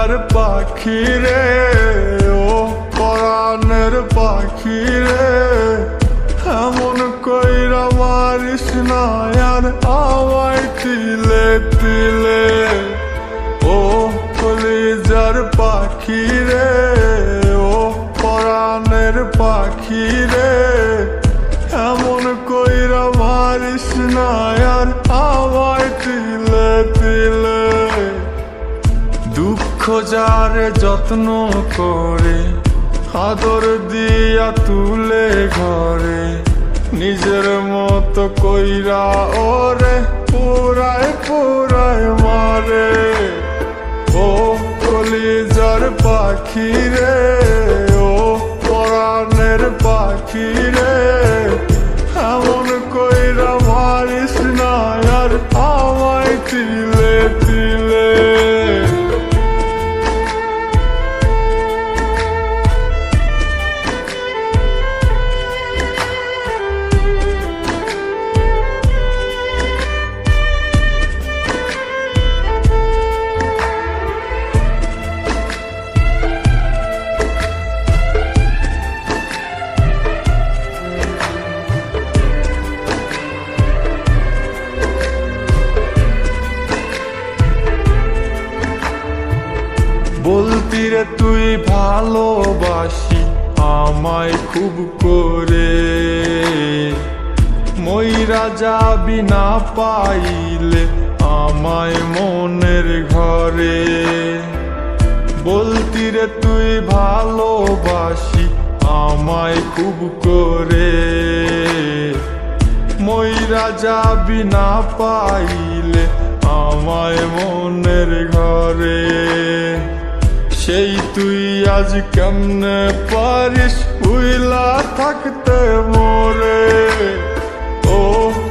কলিজার পাখি রে, ও পরাণের পাখি রে, এমন কইরা মারিস না আর আমায় তিলে তিলে। ও কলিজার পাখি রে, ও পরাণের পাখি রে, এমন কইরা মারিস না আর আমায় তিলে তিলে। দুঃখ যারে যত্ন করে আদর দিয়া তুলে ঘরে, নিজের মতো কইরা ওরে পুরায় পুরায় মারে। ও কলিজার পাখি রে, ও পরাণের পাখি রে, এমন কইরা মারিস না আর আমায় তিলে তিলে। বলতি রে তুই ভালোবাসি আমায় খুব করে, মইরা যাবি না পাইলে আমায় মনের ঘরে। বলতি রে তুই ভালোবাসি আমায় খুব করে, মইরা যাবি না পাইলে আমায় মনের ঘরে। সেই তুই আজ কেমনে পারিস উইলা থাকতে মোরে। ও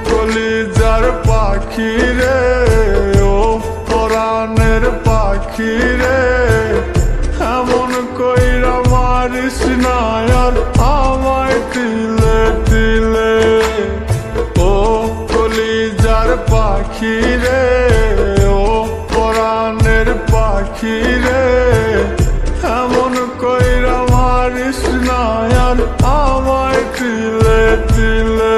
কলিজার পাখি রে, ও পরাণের পাখি রে, এমন কইরা মারিস না আর আমায় তিলে তিলে। ও কলিজার পাখি রে, ও পরাণের পাখি রে, এমন কইরা মারিস না আর আমায় তিলে তিলে।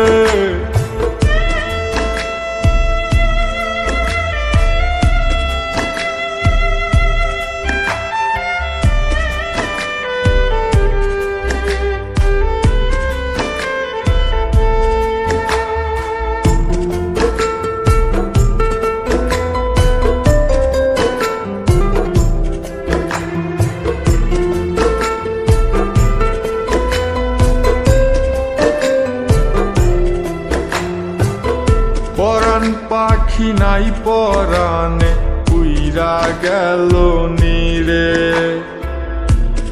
পরাণ পাখি নাই পরাণে উইরা গেল নীরে,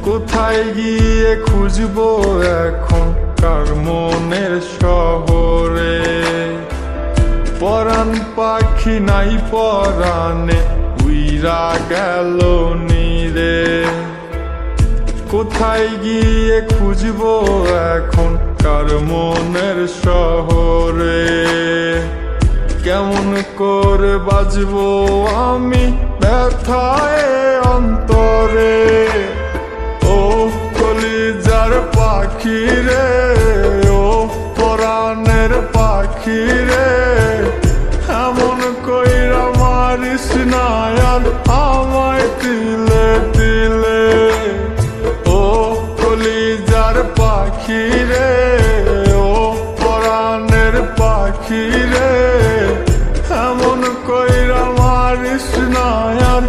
কোথায় গিয়ে খুঁজবো এখন কার মনের শহরে। পরাণ পাখি নাই পরাণে উইরা গেল নীরে, কোথায় গিয়ে খুঁজবো এখন কার মনের শহরে। কেমন করে বাজবো আমি ব্যথায় অন্তরে। ও কলিজার পাখি রে, ও পরাণের পাখি রে, এমন কইরা মারিস না আর আমায় তিলে তিলে। ও কলিজার পাখি রে, ও পরাণের পাখি রে, এমন কইরা মারিস না আর